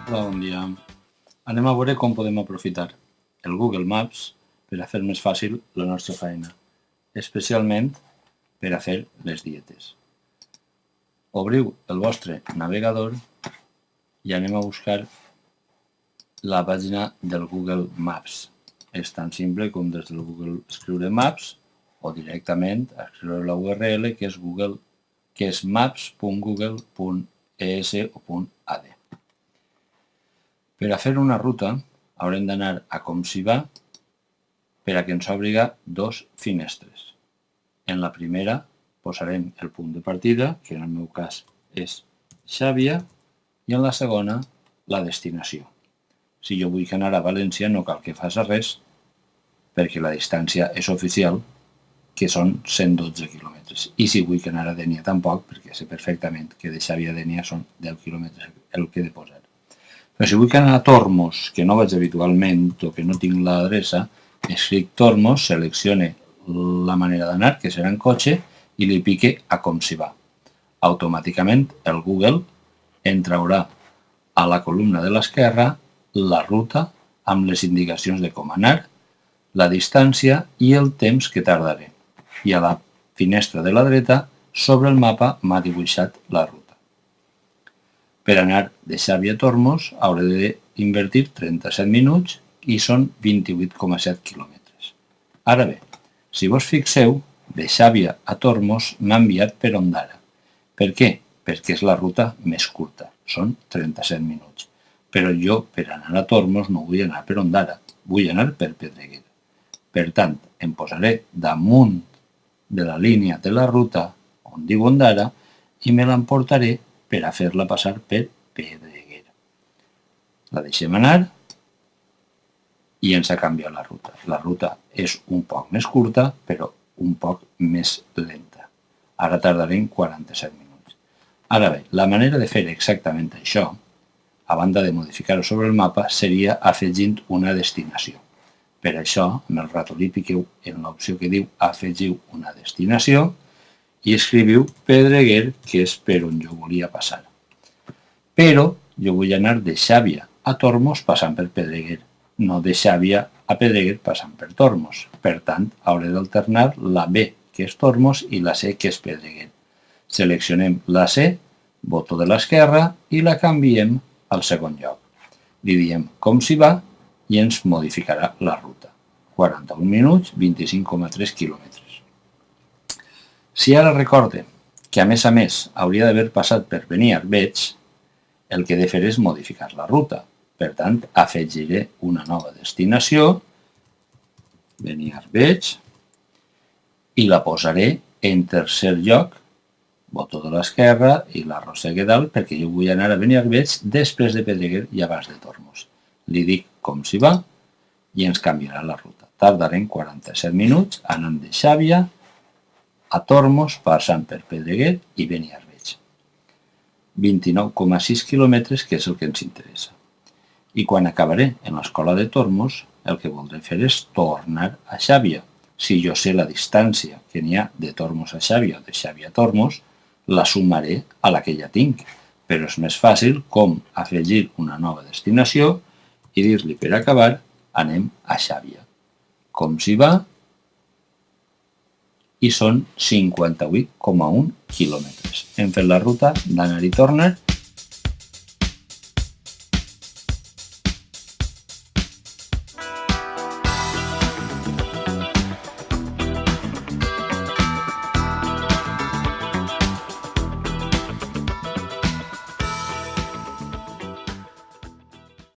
Hola, bon dia. Anem a veure com podem aprofitar el Google Maps per a fer més fàcil la nostra feina, especialment per a fer les dietes. Obriu el vostre navegador i anem a buscar la pàgina del Google Maps. És tan simple com des del Google escriure Maps o directament escriure la URL que és maps.google.es o .ad. Per a fer una ruta haurem d'anar a com s'hi va per a que ens obri dos finestres. En la primera posarem el punt de partida, que en el meu cas és Xàbia, i en la segona la destinació. Si jo vull anar a València no cal que faci res perquè la distància és oficial, que són 112 quilòmetres. I si vull anar a Dénia tampoc, perquè sé perfectament que de Xàbia a Dénia són 10 quilòmetres el que he de posar. Però si vull anar a Tormos, que no vaig habitualment o que no tinc l'adreça, escric Tormos, seleccione la manera d'anar, que serà en cotxe, i li pique a com s'hi va. Automàticament el Google em traurà a la columna de l'esquerra la ruta amb les indicacions de com anar, la distància i el temps que tardaré. I a la finestra de la dreta, sobre el mapa, m'ha dibuixat la ruta. Per anar de Xàbia a Tormos hauré d'invertir 37 minuts i són 28,7 quilòmetres. Ara bé, si vos fixeu, de Xàbia a Tormos m'ha enviat per Ondara. Per què? Perquè és la ruta més curta, són 37 minuts. Però jo, per anar a Tormos, no vull anar per Ondara, vull anar per Pedreguer. Per tant, em posaré damunt de la línia de la ruta on diu Ondara i me l'emportaré per a fer-la passar per Pedreguer. La deixem anar i ens ha canviat la ruta. La ruta és un poc més curta, però un poc més lenta. Ara tardarem 47 minuts. Ara bé, la manera de fer exactament això, a banda de modificar-ho sobre el mapa, seria afegint una destinació. Per això, amb el ratolí piqueu en l'opció que diu afegiu una destinació i escriviu Pedreguer, que és per on jo volia passar. Però jo vull anar de Xàbia a Tormos passant per Pedreguer, no de Xàbia a Pedreguer passant per Tormos. Per tant, hauré d'alternar la B, que és Tormos, i la C, que és Pedreguer. Seleccionem la C, botó de l'esquerra, i la canviem al segon lloc. Li diem com s'hi va i ens modificarà la ruta. 41 minuts, 25,3 quilòmetres. Si ara recorde que a més hauria d'haver passat per Beniarbeig, el que he de fer és modificar la ruta. Per tant, afegiré una nova destinació, Beniarbeig, i la posaré en tercer lloc, botó de l'esquerra i l'arrossegue dalt, perquè jo vull anar a Beniarbeig després de Pedreguer i abans de Tormos. Li dic com s'hi va i ens canviarà la ruta. Tardarem 47 minuts anant de Xàbia a Tormos, passant per Pedreguer i Beniarbeig. 29,6 quilòmetres, que és el que ens interessa. I quan acabaré en l'escola de Tormos, el que voldré fer és tornar a Xàbia. Si jo sé la distància que n'hi ha de Tormos a Xàbia o de Xàbia a Tormos, la sumaré a la que ja tinc. Però és més fàcil com afegir una nova destinació i dir-li per acabar, anem a Xàbia. Com s'hi va? I són 58,1 quilòmetres. Hem fet la ruta d'anar i tornar